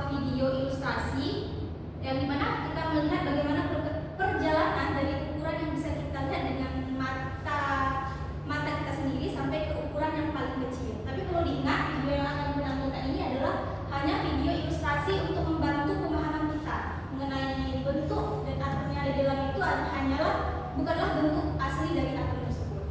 sebuah video ilustrasi yang dimana kita melihat bagaimana perjalanan dari ukuran yang bisa kita lihat dengan mata kita sendiri sampai ke ukuran yang paling kecil. Tapi perlu diingat, video yang akan ditampilkan ini adalah hanya video ilustrasi untuk membantu pemahaman kita mengenai bentuk dan atom yang ada di dalam itu bukanlah bentuk asli dari atom tersebut.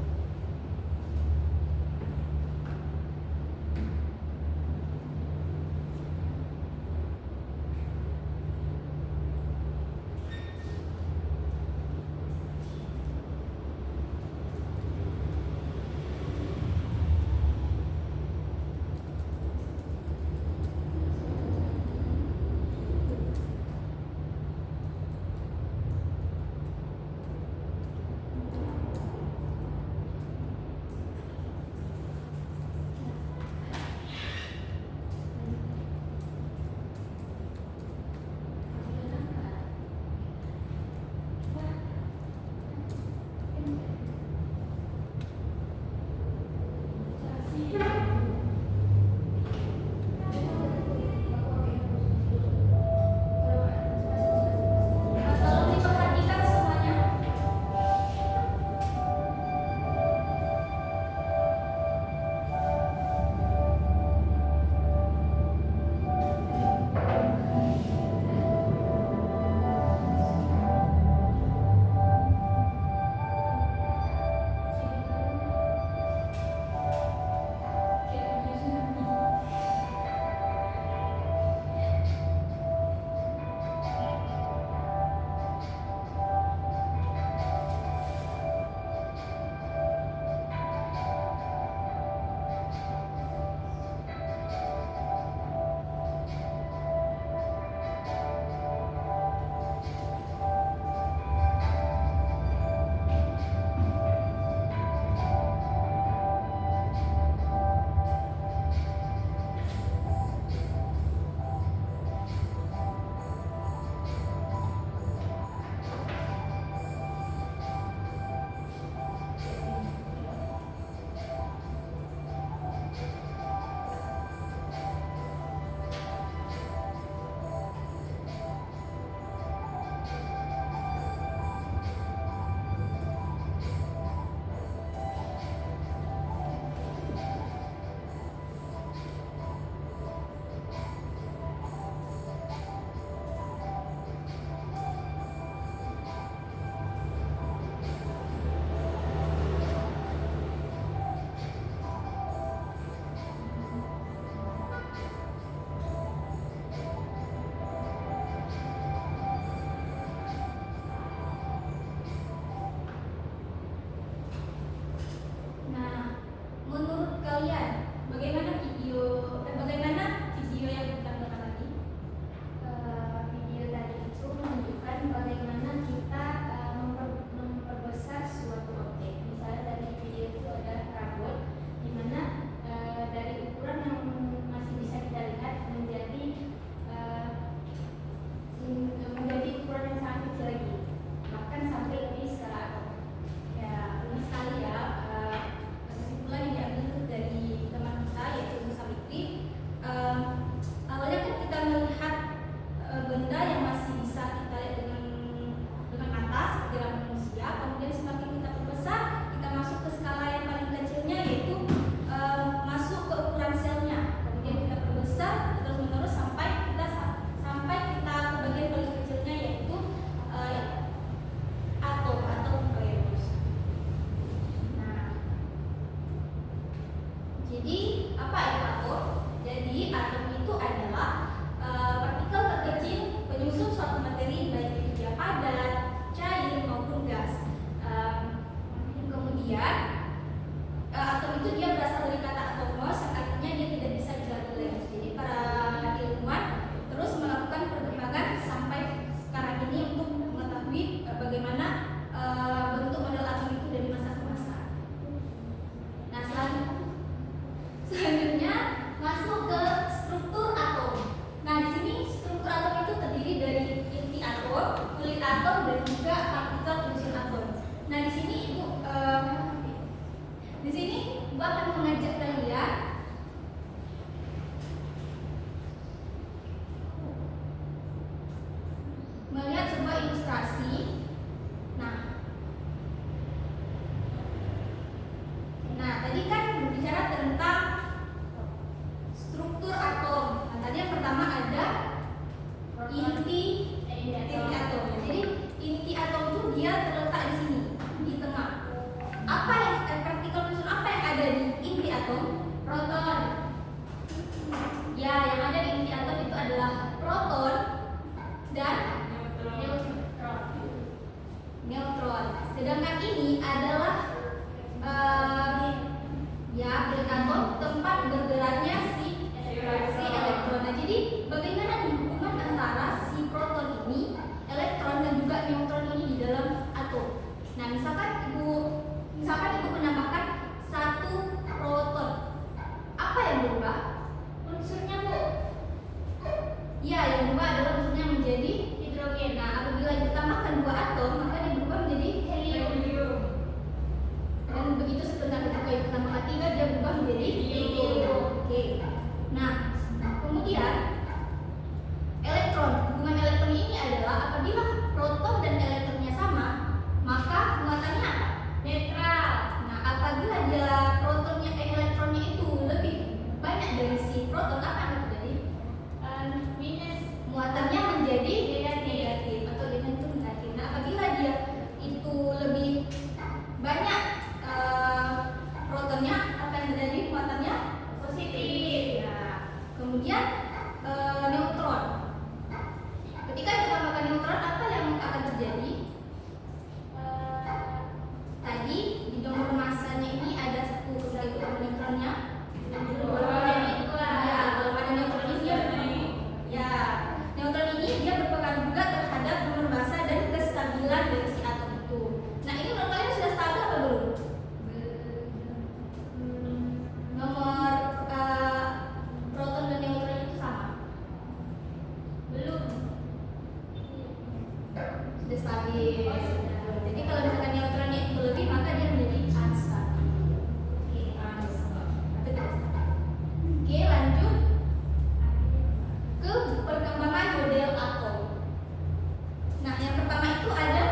yang berubah adalah unsurnya menjadi hidrogen. Nah, apabila ditambahkan 2 atom, maka dia berubah menjadi helium. Dan begitu setelah ketika itu tambahkan 3, dia berubah menjadi helium. Oke. Nah, kemudian elektron. Hubungan elektron ini adalah apabila proton dan elektronnya sama, maka muatannya apa? Netral. Nah, apabila dia elektronnya itu lebih banyak dari si proton, apa yang terjadi? Minus. Muatannya menjadi negatif atau itu negatif. Nah, apabila dia itu lebih banyak protonnya, apa yang terjadi? Muatannya positif. Nah, kemudian neutron. Ketika ditambahkan neutron, apa yang akan terjadi? Tadi di nomor masanya ini ada 1 itu neutronnya. Neutron ini dia berpengaruh juga terhadap nomor massa dan kestabilan dari si atom itu. Nah, ini menurut kalian sudah stabil atau belum? Nomor proton dan neutron itu sama? Belum. Sudah stabil. Jadi kalau misalkan neutronnya itu lebih, maka dia menjadi unstable. Oke, lanjut ke perkembangan model atom. Nah, yang pertama itu ada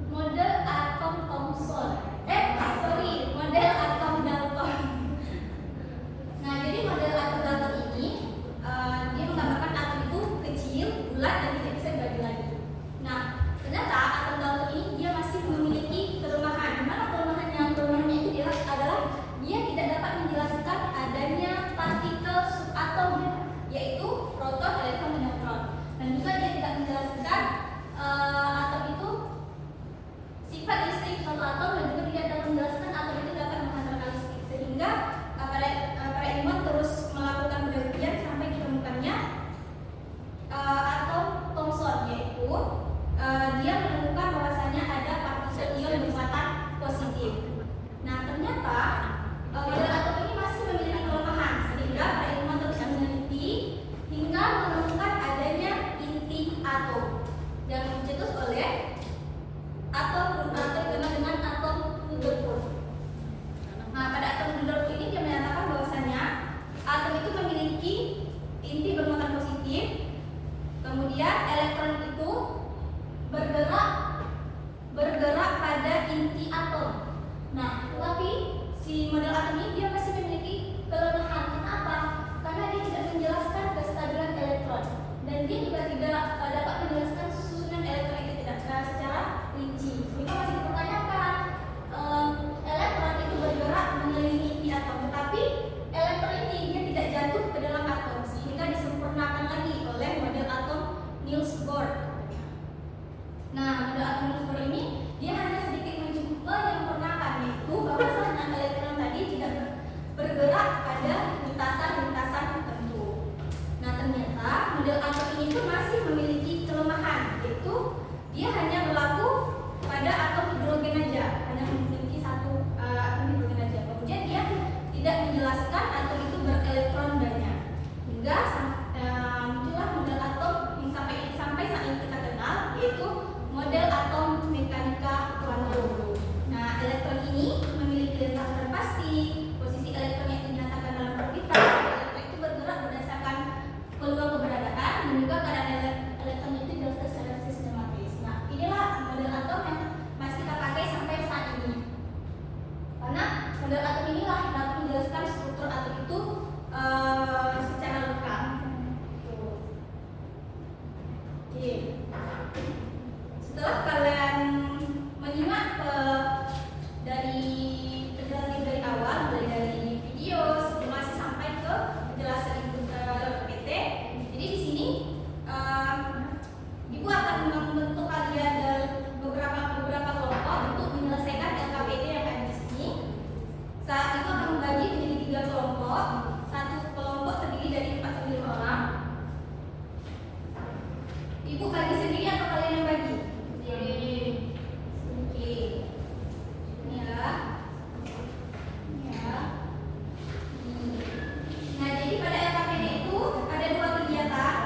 model atom Thomson. Model atom Dalton. Nah, jadi model atom Dalton ini dia menggambarkan atom itu kecil, bulat, dan tidak bisa dibagi lagi. Nah, ternyata atom Dalton ini dia masih memiliki kelemahan. Mana kelemahannya? Kelemahannya itu adalah dia tidak dapat menjelaskan adanya partikel subatom, yaitu proton, elektron, dan neutron. Dan juga dia tidak menjelaskan atom itu sifat listrik suatu atom, dan juga tidak dapat menjelaskan atom itu dapat menghantarkan listrik. Sehingga para ilmuwan terus melakukan penelitian sampai ditemukannya atom Thomson, yaitu dia menemukan bahwasanya ada partikel ion bermuatan positif. Nah, ternyata model atom ini masih memiliki kelemahan, sehingga para ilmuwan terus meneliti hingga menemukan adanya inti atom yang dicetus oleh atom terkenal dengan atom Rutherford. Nah, pada atom Rutherford ini dia menyatakan bahwasanya atom itu memiliki inti bermuatan positif, kemudian elektron itu bergerak pada inti atom. Nah, tetapi si model atom ini dia masih memiliki kelemahan. Kenapa? Karena dia tidak menjelaskan kestabilan elektron, dan dia juga tidak dapat menjelaskan susunan elektron itu secara rinci. Sehingga masih dipertanyakan elektron itu bergerak mengelilingi inti atom, tetapi elektron ini dia tidak jatuh ke dalam atom, sehingga disempurnakan lagi oleh model atom Niels Bohr. Nah, model atom Niels Bohr ini dia hanya sedikit menyempurnakan, yaitu bahwasanya elektron tadi tidak bergerak pada lintasan-lintasan tertentu. Nah, ternyata model atom ini pun masih memiliki kelemahan, yaitu dia hanya berlaku pada atom hidrogen aja, hanya memiliki 1 atom hidrogen aja. Kemudian dia tidak menjelaskan atom itu berelektron banyak, hingga muncullah model atom yang sampai saat ini kita kenal, yaitu model atom mekanika kuantum. Nah, elektron ini memiliki lintasan terpasti, posisi elektron yang dinyatakan dalam orbital. Elektron itu bergerak berdasarkan peluang keberadaan, dan juga keadaan elektron itu dijelaskan secara sistematis. Nah, inilah model atom yang masih kita pakai sampai saat ini. Karena model atom inilah yang dapat menjelaskan struktur atom itu secara lengkap. Oke. Setelah kalian menyimak dari penjelasan dari awal, mulai dari video, simulasi sampai ke penjelasan ibu PT. Jadi di sini ibu akan membentuk kalian beberapa kelompok untuk menyelesaikan LKPD yang ada di sini. Saat itu akan membagi menjadi 3 kelompok. Satu kelompok terdiri dari 4 sampai 5 orang. Ibu bagi sendiri atau kalian yang bagi? Oke. Ya. Nah, jadi pada LKPD itu ada 2 kegiatan.